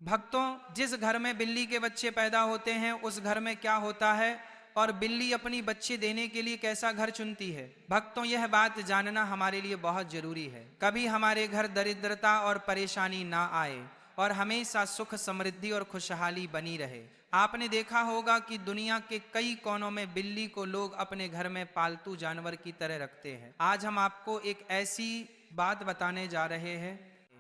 भक्तों, जिस घर में बिल्ली के बच्चे पैदा होते हैं उस घर में क्या होता है और बिल्ली अपनी बच्चे देने के लिए कैसा घर चुनती है। भक्तों, यह बात जानना हमारे लिए बहुत जरूरी है। कभी हमारे घर दरिद्रता और परेशानी ना आए और हमेशा सुख समृद्धि और खुशहाली बनी रहे। आपने देखा होगा कि दुनिया के कई कोनों में बिल्ली को लोग अपने घर में पालतू जानवर की तरह रखते हैं। आज हम आपको एक ऐसी बात बताने जा रहे हैं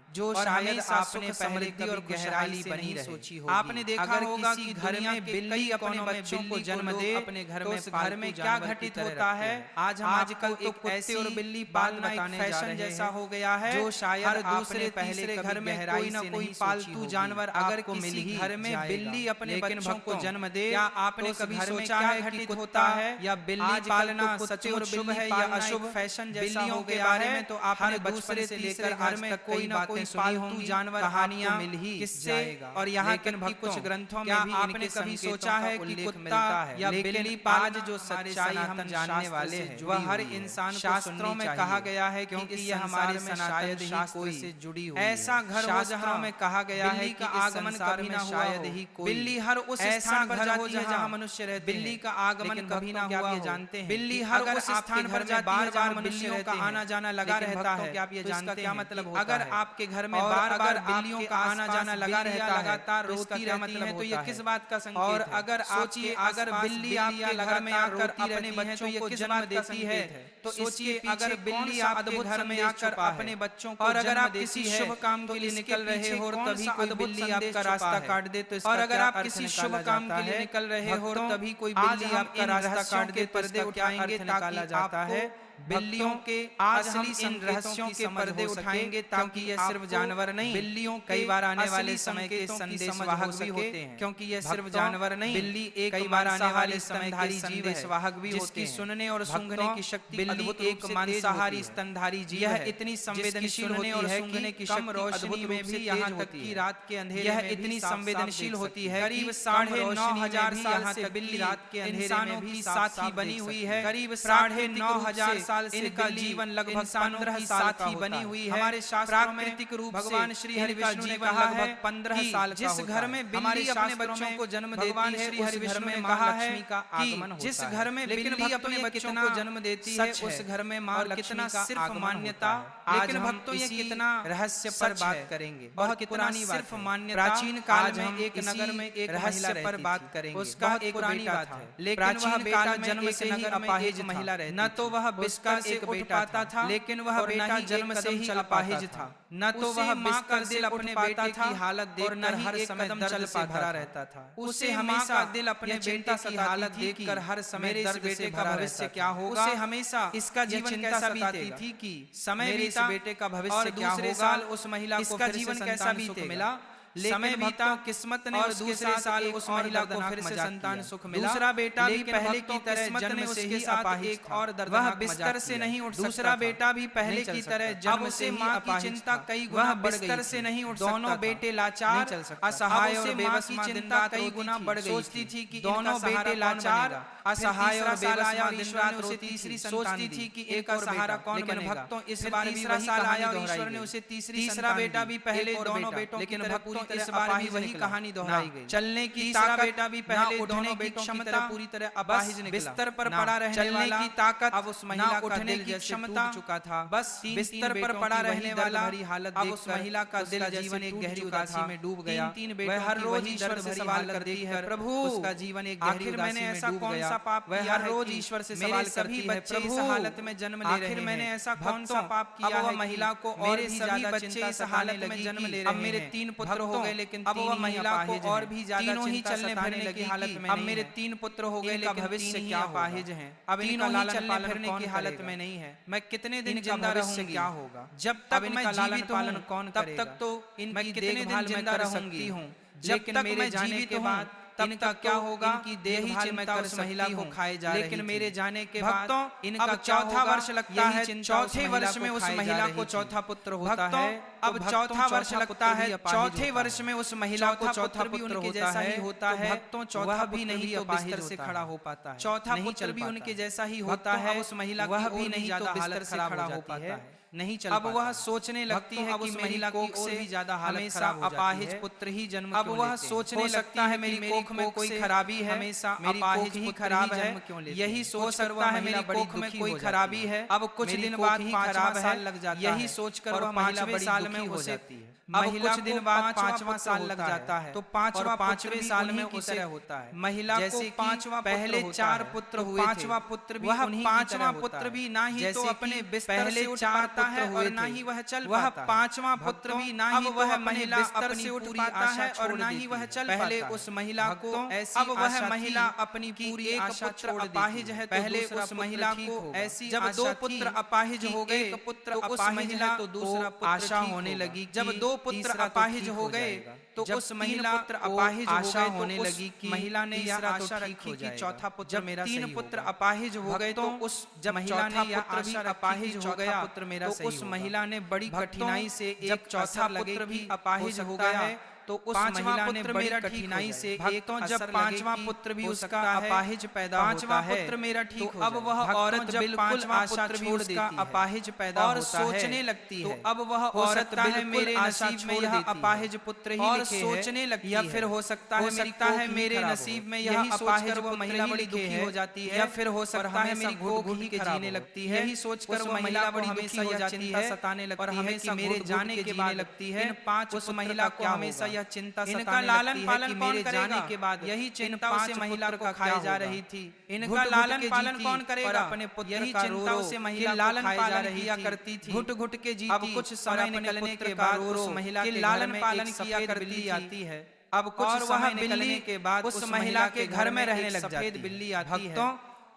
जो शायद आपने पहले कभी गहराई से नहीं सोची होगी। आपने देखा होगा कि घर में बिल्ली अपने बच्चों को जन्म दे अपने घर में, तो घर में क्या घटित होता है। आज हम आजकल एक ऐसी और बिल्ली पालना बताने फैशन जैसा हो गया है जो शायद हर दूसरे पहले घर में कोई ना कोई पालतू जानवर अगर किसी घर में बिल्ली अपने बच्चों को जन्म दे, क्या आपने कभी सोचा है कि होता है या बिल्ली पालना सचमुच शुभ है या अशुभ फैशन जैसा हो गया बारे में तो आपने बचपन से लेकर घर में कोई ना कोई पालतू जानवर कहानियां मिल ही किससे और यहाँ के कुछ ग्रंथों में भी आपने कभी सोचा है कि कुत्ता या बिल्ली पालना जो सच्चाई हम जानने वाले हैं वह हर इंसान शास्त्रों में कहा गया है क्योंकि यह हमारे में शायद ही कोई से जुड़ी हुई ऐसा घर हो जहाँ में कहा गया है कि आगमन कभी ना शायद ही कोई बिल्ली हर उस स्थान पर जाती है जहाँ मनुष्य रहते। बिल्ली का आगमन कभी ना हुआ जानते हैं। बिल्ली हर उस स्थान पर बार बार मनुष्यों का आना जाना लगा रहता है। क्या आप ये जानते हैं क्या मतलब अगर आपके घर में बार बार बिल्लियों का आना जाना लगा रहता है लगातार रोती रहती है तो ये किस बात का संकेत है। और अगर सोचिए अगर बिल्ली आपके घर में आकर अपने बच्चों को जन्म देती है तो सोचिए अगर बिल्ली आपके घर में आकर अपने बच्चों को, और अगर आप किसी शुभ काम के लिए निकल रहे हो तभी कोई बिल्ली आपका रास्ता काट दे तो, और अगर आप किसी शुभ काम के लिए निकल रहे हो तभी कोई बिल्ली आपका रास्ता काट दे पर्दे उठाएंगे ताकि जाता है बिल्लियों के असली इन रहस्यों के पर्दे उठाएंगे ताकि यह सिर्फ जानवर नहीं, बिल्लियों कई बार आने वाले समय के संदेश वाहक भी होते हैं। क्योंकि यह सिर्फ जानवर नहीं, बिल्ली एक कई बार आने वाले समय के संदेश वाहक भी होते हैं। सुनने और सूंघने की शक्ति, बिल्ली एक मांसाहारी स्तनधारी जीव है। यह इतनी संवेदनशील होती है कि कम रोशनी में भी यहाँ तक कि रात के अंधेरे यह इतनी संवेदनशील होती है। करीब 9,500 साल से बिल्ली रात के अंधेरे में भी साथी बनी हुई है। करीब 9,500 साल से इनका जीवन लगभग 15 साल की बनी हुई है। हमारे प्राकृतिक रूप भगवान श्री हरि विष्णु ने कहा है 15 साल जिस घर में बिल्ली अपने बच्चों को जन्म देती है श्री हरि विष्णु ने कहा है कि जिस घर में बिल्ली अपने बच्चों को जन्म देती है उस घर में मां कितना सिर्फ मान्यता। लेकिन भक्तों ये कितना रहस्य पर बात करेंगे, बहुत पुरानी बात, सिर्फ मान्यता। प्राचीन काल में एक नगर में एक रहस्य पर बात करेंगे, उसका एक पुरानी बात है। लेकिन वह बेटा जन्म से ही अपाहिज महिला रहती, न तो वह बिस्तर से उठ पाता था लेकिन वह बेटा जन्म से ही अपाहिज था। न तो वह बिस्तर से अपने बेटे की हालत देखकर हर समय दर्द से भरा रहता था। उसे हमेशा दिल अपने बेटे की हालत देखकर हर समय दर्द से भरा भविष्य क्या होगा, उसे हमेशा इसका जीवन कैसा बीतेगी थी कि समय बीता बेटे का भविष्य क्या होगा। साल उस महिला को इसका जीवन कैसा बीतेगा मिला, समय बीता किस्मत ने और दूसरे साल उस महिला को फिर से संतान सुख मिला। दूसरा बेटा भी पहले की तरह जन्म से ही अपाहिज एक और दर्दनाक वह बिस्तर से नहीं उठ सकता। दूसरा बेटा भी पहले की तरह जन्म से ही मां की चिंता कई गुना बढ़ गई, बिस्तर से नहीं उठ सकता। दोनों बेटे लाचार असहाय और बेबस मां चिंता कई गुना बढ़ गई, सोचती थी कि दोनों बेटे लाचार असहाय और बेबस मां दिन रात रोती तीसरी सोचती थी कि एक और सहारा कौन बनेगा। भक्तों इस बार तीसरा साल आया और ईश्वर ने उसे तीसरा बेटा भी पहले दोनों बेटों लेकिन भक्तों इस बार भी वही कहानी दोहराई गई। चलने की तीसरा बेटा भी पहले दोनों बेटों की तरह पूरी तरह अपाहिज निकला। बिस्तर पर पड़ा रहने वाला की ताकत अब उस महिला का दिल की क्षमता चुका था। बस बिस्तर पर पड़ा रहने वाला हालत अब उस महिला का दिल जीवन एक गहरी उदासी में डूब गया। तीन बेटों हर रोज ईश्वर से सवाल करती है, प्रभु उसका जीवन एक गहरी उदासी में डूब गया। ऐसा पाप किया हर रोज ईश्वर से सवाल करती है, प्रभु इस हालत में जन्म ले रहे हैं, मैंने ऐसा कौन सा पाप किया है महिला को और भी ज्यादा बच्चे इस हालत में जन्म ले रहे हैं। अब मेरे 3 पुत्र हो गए लेकिन अब वह महिला को और भी ज्यादा तीनों ही चलने फिरने की हालत में, अब मेरे 3 पुत्र हो गए लेकिन भविष्य क्या अपाहिज हैं, अब इनका लालन पालन फिरने की हालत में नहीं है, मैं कितने दिन जिंदा रहूंगी, क्या होगा जब तक मैं जीवित हूं कौन तब तक तो इनकी देखभाल मैं कर सकती हूं, लेकिन मेरे जाने के बाद इनका क्या होगा, इनकी देखभाल मैं कर महिला को खाए जा रही, लेकिन मेरे जाने के बाद इनका चौथा वर्ष लगता है, चौथे वर्ष में उस महिला को चौथा पुत्र होता है। अब चौथा वर्ष लगता है, चौथे वर्ष में उस महिला को चौथा पुत्र उनके जैसा ही होता है। भक्तों वह भी नहीं तो बिस्तर से खड़ा हो पाता है, चौथा पुत्र भी उनके जैसा ही होता है, उस महिला वह भी नहीं तो बिस्तर से खड़ा हो पाता है। नहीं चल अब वह सोचने लगती है कि महिला की और भी ज्यादा हमेशा अपाहिज पुत्र ही जन्म अब वह सोचने लगता है मेरी कोख में कोई खराबी है, हमेशा अपाहिज ही खराब है, यही सोच सकता है मेरी कोख में कोई खराबी है। अब कुछ दिन बाद 5वां साल लग जाता है, यही सोचकर वह महिला 5वें साल में हो जाती है। महिला कुछ दिन बाद 5वां साल लग जाता है, तो 5वें साल में उसे होता है। महिला को 5वां पहले 4 पुत्र हुए, 5वां पुत्र भी वह 5वां पुत्र भी ना ही तो अपने बिस्तर से उठ पाता है और ना ही वह चल पाता है। 5वां पुत्र भी ना ही वह महिला बिस्तर से उठ पाता है और ना ही वह चल पाता है। पहले उस महिला को अब वह महिला अपनी पूरी आशा छोड़ अपाहिज है, पहले उस महिला को ऐसी जब 2 पुत्र अपाहिज हो गए, एक पुत्र अपाहिज है तो दूसरा आशा होने लगी। जब 2 पुत्र अपाहिज हो गए तो उस महिला पुत्र अपाहिज आशा होने लगी कि महिला ने यह आशा रखी कि चौथा पुत्र मेरा सही होगा। 3 पुत्र अपाहिज हो गए तो उस जब महिला ने यह आशा अपाहिज हो गया पुत्र मेरा तो उस महिला ने बड़ी कठिनाई से एक चौथा पुत्र भी अपाहिज हो गया है तो उस महिला ने बड़ी कठिनाई से एक जब 5वां पुत्र भी उसका अपाहिज पैदा होता है, 5वां पुत्र मेरा ठीक हो, अब वह औरत जब 5वां पुत्र भी उसका अपाहिज पैदा और सोचने लगती है, अब वह औरत है मेरे नसीब में यह अपाहिज पुत्र ही लिखे है, सोचने लगती है, या फिर हो सकता है मेरे नसीब में यह अपाहिज वो महिला बड़ी दुखी हो जाती है, या फिर हो सकता है मेरी घुट घुट के जीने लगती है, यही सोचकर वो महिला बड़ी हमेशा हो जाती है, सताने लगती है कि मेरे जाने के बाद लगती है। 5 उस महिला को हमेशा चिंता इनका लालन पालन मेरे जाने के बाद यही चिंता से महिला को खाई जा रही थी। इनका लालन पालन कौन करेगा? अपने पुत्र यही चिंता से महिला लालन पालन किया करती थी, घुट घुट के जीती। अब कुछ समय निकलने के बाद उस महिला के लालन पालन किया करती आती है। अब कुछ समय निकलने के बाद उस महिला के घर में रहने लग जाती है बिल्ली आती है।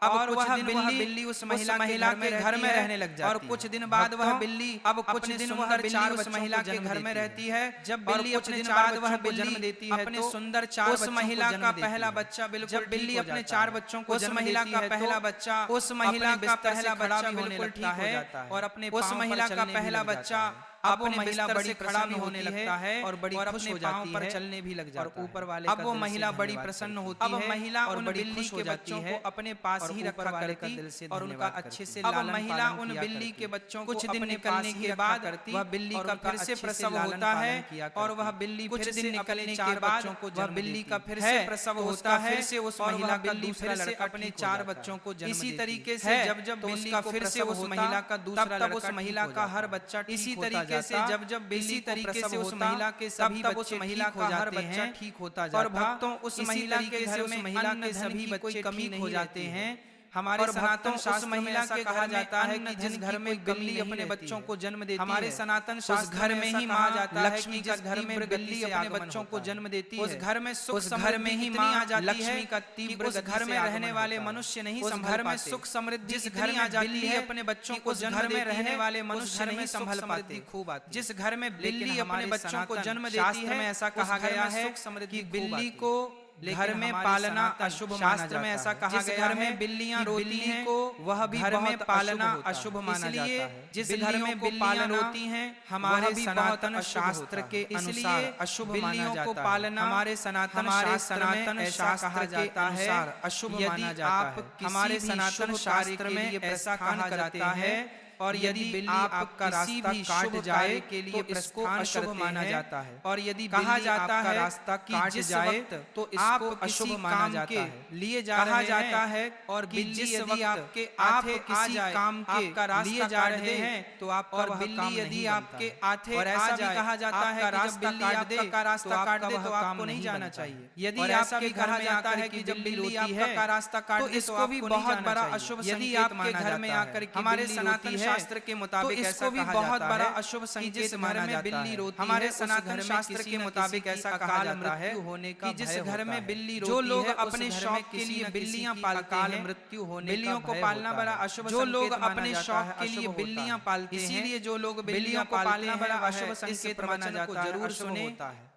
अब कुछ दिन वह बिल्ली उस महिला के घर में रहने लग जाती है और कुछ दिन बाद वह बिल्ली अब कुछ दिन वह बिल्ली उस महिला के घर में रहती है। जब बिल्ली कुछ दिन बाद वह जन्म देती है अपने सुंदर 4 उस महिला का पहला बच्चा बिल्कुल जब बिल्ली अपने 4 बच्चों को उस महिला का पहला बच्चा उस महिला का पहला बच्चा बिल्कुल ठीक हो जाता है और अपने उस महिला का पहला बच्चा अब वो महिला बड़ी खड़ा भी होने लगता है और बड़ी खुश हो जाती है, पर चलने भी लग जाता है ऊपर वाले। अब वो महिला बड़ी प्रसन्न होती है, अब महिला उन बिल्ली के बच्चों को अपने पास ही रखा करती और उनका अच्छे से लालन पालन किया। अब महिला उन बिल्ली के बच्चों को कुछ दिन निकलने के बाद वह बिल्ली का फिर से प्रसव होता है और वह बिल्ली कुछ दिन निकलने के बाद वह बिल्ली का फिर से प्रसव होता है, फिर से उस महिला का दूसरा लड़का अपने 4 बच्चों को जन्म देती है। इसी तरीके से जब जब बिल्ली का फिर से उस महिला का दूसरा लड़का उस महिला का हर बच्चा इसी तरीके से जब बिल्ली तरीके से उस महिला के सभी बच्चे उस महिला का हर बच्चा ठीक होता जाता है। और भक्तों उस महिला के घर में महिला के सभी बच्चे कमी नहीं हो जाते हैं। हमारे सनातन शास्त्र महिला के कहा जाता है कि जिस घर में बिल्ली अपने बच्चों को जन्म देती है, हमारे सनातन शास्त्र घर में ही कहा जाता है लक्ष्मी जिस घर में बिल्ली अपने बच्चों को जन्म देती है उस घर में सुख घर में ही मां आ जाती है का तीव्र उस घर में रहने वाले मनुष्य नहीं संभल पाते। घर में सुख समृद्धि जिस घर में आ जाती है अपने बच्चों को जन्म में रहने वाले मनुष्य नहीं संभल पाते खूब आती। जिस घर में बिल्ली अपने बच्चों को जन्म देती है ऐसा कहा गया है कि बिल्ली को घर में पालना अशुभ माना जाता है। ऐसा कहा गया घर में बिल्लियां रोती हैं को वह भी घर में पालना अशुभ माना जाता है। जिस घर में बिल्लियां रोती हैं हमारे सनातन शास्त्र के अनुसार अशुभ माना जाता है। पालना हमारे सनातन शास्त्र कहा जाता है अशुभ माना जाता है। हमारे सनातन शास्त्र में ऐसा कहा जाता है और यदि बिल्ली आपका रास्ता काट जाए के लिए तो इसको अशुभ माना जाता है। और यदि कहा जाता है रास्ता काट जाए तो इसको अशुभ माना जाता है लिए कहा जाता है। और बिल्ली यदि आपके आथे किसी काम के लिए जा रहे हैं तो आप और बिल्ली यदि आपके आथे और ऐसा भी कहा जाता है रास्ता काट दे का रास्ता काट दे तो आपको नहीं जाना चाहिए। यदि आपके घर में आता है कि जब बिल्ली आपका रास्ता काट दे तो भी बहुत बड़ा अशुभ यदि आपके घर में आकर हमारे सनातन शास्त्र के मुताबिक तो इसको भी बहुत बड़ा अशुभ संकेत माना जाता है। हमारे सनातन शास्त्र के मुताबिक ऐसा कहा जाता है कि जिस घर में बिल्ली जो लोग अपने शौक के लिए बिल्लियां पालते हैं मृत्यु होने बिल्लियों को पालना बड़ा अशुभ जो लोग अपने शौक के लिए बिल्लियां पालते हैं इसीलिए जो लोग बिल्लियों को पालना बड़ा अशुभ संकेत माना जाता है जरूर सुने।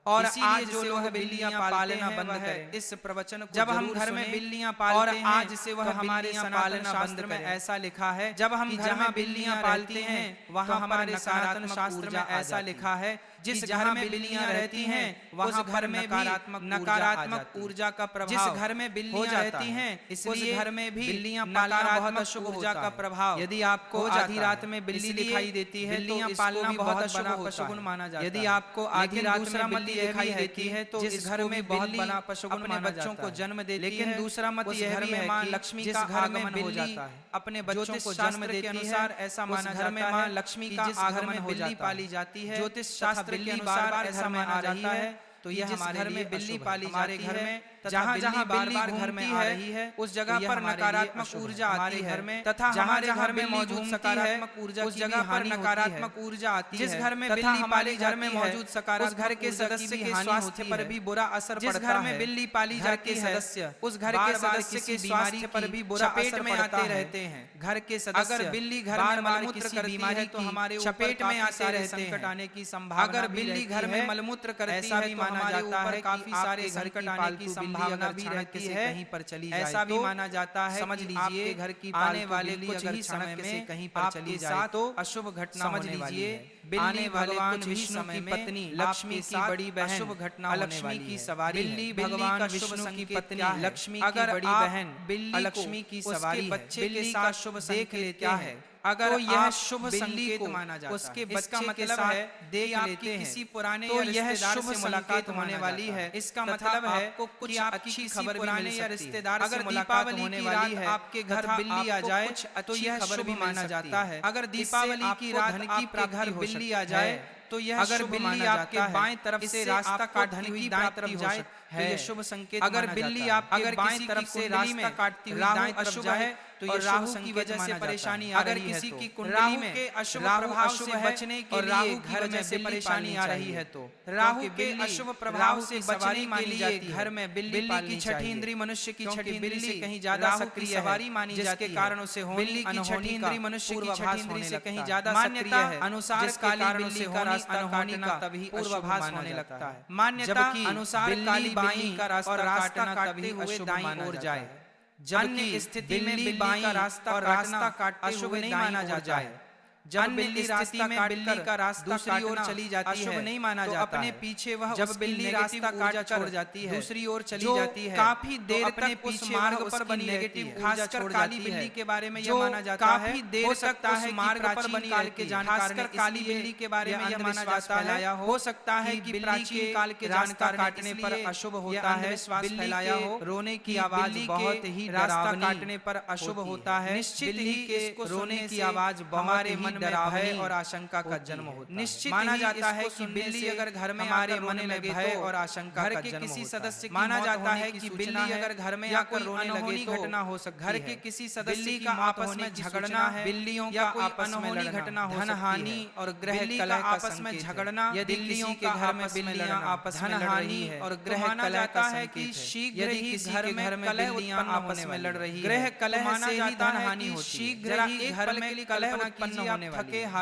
और आज जो लोग बिल्लियां पालना बंद करें इस प्रवचन को जब हम घर में बिल्लियां पालते हैं और आज से वह हमारे सनातन शास्त्र में ऐसा लिखा है जब हम घर में बिल्लियां पालते हैं वहां हमारे सनातन शास्त्र में ऐसा लिखा है जिस घर में बिल्लियां रहती हैं वहां घर में नकारात्मक ऊर्जा का प्रभाव, जिस घर में बिल्लियां रहती हैं इसलिए घर में भी बिल्लियां पालना बहुत अशुभ ऊर्जा का प्रभाव। यदि आपको आधी रात में बिल्ली दिखाई देती है बिल्लियां पालना बहुत अशुभ माना जाता है। यदि आपको आधी रात में बिल्ली दिखाई देती है तो जिस घर में बहुत बड़ा पशुगुण अपने बच्चों को जन्म देती है, लेकिन दूसरा मत यह भी है कि लक्ष्मी का आगमन हो जाता है अपने बच्चों को जन्म देती है। अनुसार ऐसा माना जाता है मां लक्ष्मी का आगमन बिल्ली पाली जाती है। ज्योतिष शास्त्र के अनुसार ऐसा माना जाता है तो यह हमारे घर में बिल्ली पाली जाती है घर में जहाँ जहाँ बार घर में आ रही है उस जगह पर नकारात्मक ऊर्जा आती है घर में, तथा हमारे घर में मौजूद सकारात्मक ऊर्जा उस जगह पर नकारात्मक ऊर्जा आती है। जिस घर में बिल्ली हमारे घर में मौजूद सकारात्मक घर के सदस्य के स्वास्थ्य पर भी बुरा असर पड़ता है। जिस घर में बिल्ली पाली जाती है सदस्य उस घर के सदस्य के स्वास्थ्य पर भी बुरा असर में आते रहते हैं। घर के सदस्य अगर बिल्ली घर में मलमूत्र करती है तो हमारे चपेट में आते रहते हैं, संकट आने की संभावना। अगर बिल्ली घर में मलमूत्र करती है तो माना जाता है काफी सारे संकट आने की संभावना भी रहती है, कहीं पर चली जाए ऐसा भी माना जाता है। समझ लीजिए घर की आने वाले कुछ ही समय में कहीं पर चली जाए तो अशुभ घटना होने वाली है। बिल्ली भगवान विष्णु की पत्नी लक्ष्मी की बड़ी बहन शुभ घटना लक्ष्मी की सवारी, बिल्ली भगवान विष्णु की पत्नी लक्ष्मी की बड़ी बहन बिल्ली लक्ष्मी की सवारी बच्चे के साथ शुभ देख लेते हैं अगर तो यह शुभ संकेत माना जाता है। उसके बच्चे मतलब है देख लेते हैं किसी पुराने तो यह शुभ मुलाकात होने वाली है। इसका मतलब है को कुछ अच्छी खबर पुराने या रिश्तेदार अगर दीपावली होने वाली है आपके घर बिल्ली आ जाए तो यह शुभ माना जाता है। अगर दीपावली की रात आपके घर बिल्ली आ जाए तो यह अगर बिल्ली आपके बाएं तरफ से रास्ता काटती हुई दाएं तरफ जाए तो यह शुभ संकेत। अगर बिल्ली आपके बाएं तरफ से रास्ता काटती हुई दाएं तरफ जाए तो यह राहु की वजह से परेशानी आ रही है। अगर किसी की कुंडली में के अशुभ प्रभाव से बचने के लिए घर में से परेशानी आ रही है तो राहु के अशुभ प्रभाव से बचने के लिए घर में बिल्ली की छठी इंद्री मनुष्य की छठी इंद्री से कहीं ज्यादा सक्रिय सवारी मानी जाती है, जिसके कारण से बिल्ली की छठी इंद्री मनुष्य की छठी इंद्री से कहीं ज्यादा सक्रिय है। अनुसार काली बिल्ली का रास्ता काटना तभी पूर्वाभास होने लगता है। मान्यता अनुसार काली बाई का रास्ता काटते हुए दाईं ओर जाए, जबकि स्थिति में बिल्ली का रास्ता काटते अशुभ नहीं माना जाता है। जब बिल्ली रास्ता में बिल्ली का रास्ता दूसरी ओर चली जाती है नहीं माना जाता अपने पीछे वह जब बिल्ली रास्ता काट छोड़ जाती है दूसरी ओर चली जाती है काफी देर तक उस मार्ग पर बनी नेगेटिव खासकर काली बिल्ली के बारे में यह माना जाता है काफी देर सकता है मार्ग पर बनी काल के जानकार काली बिल्ली के बारे में यह माना जाता है हो सकता है कि प्राचीन काल के जानकार काटने पर अशुभ होता है, विश्वास फैलाया हो। रोने की आवाज बहुत ही रास्ता काटने पर अशुभ होता है, निश्चित ही के रोने की आवाज हमारे मन डराव और आशंका का जन्म होता है। निश्चित माना जाता है कि बिल्ली अगर घर में हमारे मन में भय और आशंका घर के किसी सदस्य माना जाता है कि बिल्ली अगर घर में आकर रोने लगे तो घटना हो सकती है। घर के किसी सदस्य का आपस में झगड़ना है, बिल्लियों का आपस में घटना हो सकती है, धन हानि और ग्रह कलह आपस में झगड़ना यदि बिल्लियों के घर में बिल्लियां आपस में लड़ रही है और ग्रह कलह का है शीघ्र ही घर में बिल्लियां आपस में लड़ रही है। ग्रह कलह से ही धन हानि होती है, शीघ्र ही घर में कलह उत्पन्न होने वाली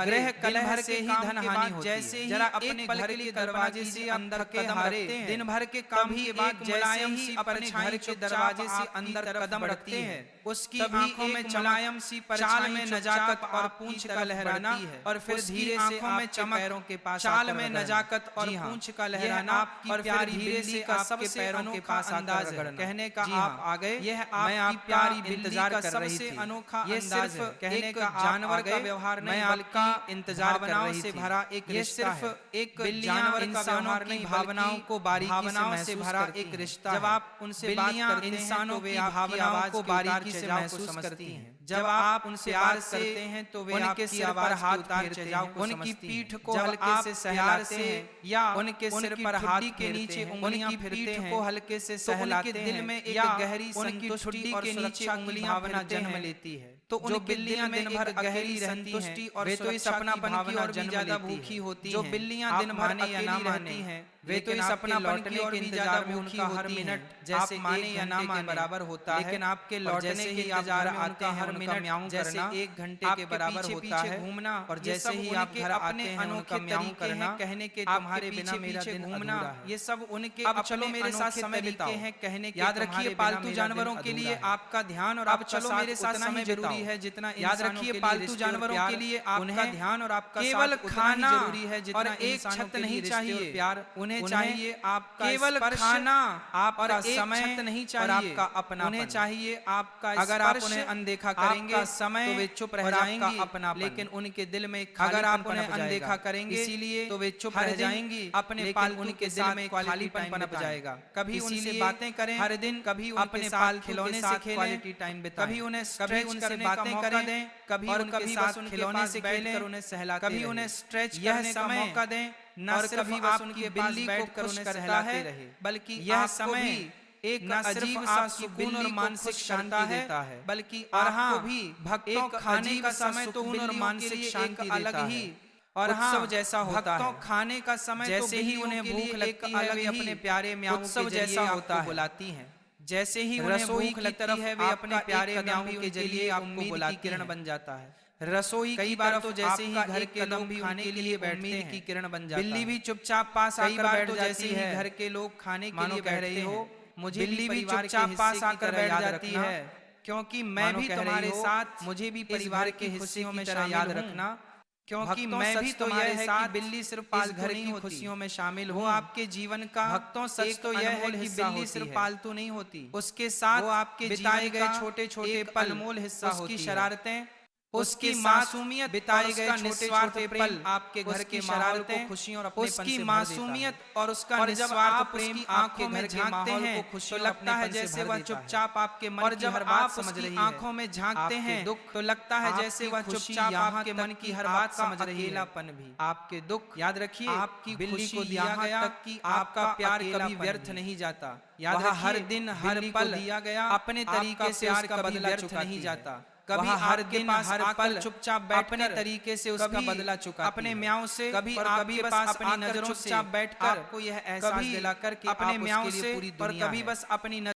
ग्रह कलह से ही धन हानि होती है। जैसे ही अपने घर के दरवाजे से अंदर के हारे दिन भर के काम के बाद मुलायम सी अपने घर के दरवाजे से अंदर कदम रखते हैं उसकी आंखों में मुलायम सी चाल में नजाकत और पूंछ का लहराना और फिर धीरे से में पैरों के पास चाल में नजाकत और पूंछ का लहराना और फिर धीरे से सबके पैरों के पास अंदाज कहने का आप आ गए। यह मैं आप प्यारी इंतजार कर रही थी। अनोखा ये सिर्फ कहने का जानवर का व्यवहार नहीं बल्कि इंतजार भावनाओं से भरा एक रिश्ता है। एक जानवर इंसानों की भावनाओं को बारीकी से भरा एक रिश्ता। जब आप उनसे बात करते हैं इंसानों की भावनाओं को बारीकी से महसूस करती हैं। जब आप उनसे प्यार करते हैं तो वे उनके सिर पर हाथ फेरते हैं, उनकी पीठ को हल्के से सहलाते हैं या उनके सिर पर हाथ के नीचे उंगलियां फेरते हैं को हल्के से सहलाते हैं। दिल में एक गहरी संतुष्टि और नीचे उंगलियां भावना जन्म लेती है। तो जो बिल्लियां दिन भर गहरी संतुष्टि और वे तो इस अपनापन की और भी ज्यादा भूखी होती हैं। जो बिल्लियां दिन भर माने या ना माने हैं वे तो इस अपनापन के इंतजार में उनका हर मिनट जैसे माने या ना माने बराबर होता है, लेकिन आपके लौटने के इंतजार में उनका हर उनका म्याऊं करना 1 घंटे के बराबर होता है घूमना। और जैसे ही आप घर आते हैं उनका म्याऊं करना, कहने के तुम्हारे बिना मेरा दिन घूमना, ये सब उनके अब चलो मेरे साथ समय बिताओ हैं कहने के। याद रखिए पालतू जानवरों के लिए आपका ध्यान और आप चलो मेरे साथ समय जरूरी है जितना याद रखिए पालतू जानवरों के लिए आपका ध्यान और आपका केवल खाना जरूरी है जितना एक छत नहीं चाहिए प्यार उन्हें चाहिए आपका केवल खाना आपका समय नहीं चाहिए आपका अपना उन्हें चाहिए आपका। अगर आप उन्हें अनदेखा करेंगे समय तो वे चुप रह जाएंगी अपना, लेकिन उनके दिल में अगर आप उन्हें अनदेखा करेंगे इसीलिए तो वे चुप रह जाएंगी अपने पालतू उनके दिल में खालीपन पनप जाएगा। कभी उनसे बातें करें हर दिन, कभी अपने पाल खिलौने से क्वालिटी टाइम बिताएं, कभी उन्हें स्ट्रेच करने का मौका दें, कभी उनके साथ खिलौने से खेलें, उन्हें सहलाते कभी उन्हें स्ट्रेच करने का मौका दें। न सिर्फ आप उनकी बिल्ली को खुश करता है बल्कि यह समय एक न अजीब सा सुकून और मानसिक शांति देता है, बल्कि आपको भी भक्तों खाने का समय तो सुकून और मानसिक शांति अलग ही और उत्सव जैसा होता है। खाने का समय जैसे ही उन्हें भूख लगती है वे अपने प्यारे म्याऊं उत्सव जैसा होता है बुलाती हैं। जैसे ही उन्हें भूख लगती है वे अपने प्यारे म्याऊं के जरिए आपको बुलाती किरण बन जाता है। रसोई कई बार तो जैसे ही घर के लोग खाने के लिए बैठते हैं की किरण बन जाता है। बिल्ली भी चुपचाप पास आकर बैठ जाती है, घर के लोग खाने के लिए कह रहे हो मुझे बिल्ली भी चुपचाप पास आकर बैठ जाती है क्योंकि मैं भी तुम्हारे साथ मुझे भी परिवार के हिस्सों में याद रखना, क्योंकि मैं भी तो यह है कि बिल्ली सिर्फ पाल घर की खुशियों में शामिल हो आपके जीवन का भक्तों सच तो यह है कि बिल्ली सिर्फ पालतू नहीं होती, उसके साथ वो आपके बिताए गए छोटे छोटे पल अनमोल हिस्सा उसकी शरारतें उसकी मासूमियत बिताए गए निस्वार्थ पल आपके घर की शरारतें खुशियों और उसकी मासूमियत और उसका निस्वार्थ प्रेम आंखों में झांकते हैं तो लगता है जैसे वह चुपचाप आपके मन की हर बात समझ रही है। आंखों में झांकते हैं तो लगता है जैसे वह चुपचाप आपके मन की हर बात समझ रही है। अकेलापन भी आपके दुख याद रखिए आपकी बिल्ली को दिया गया तक कि आपका प्यार कभी व्यर्थ नहीं जाता। याद रखिए हर दिन हर पल दिया गया अपने तरीके से उसका बदला व्यर्थ नहीं जाता। कभी हर दिन हर पल चुपचाप अपने तरीके से उसका बदला चुका अपने म्याऊं से, कभी कभी बस अपनी नजरों से चुपचाप बैठकर आपको यह एहसास दिलाकर कि अपने म्याऊं से और कभी बस अपनी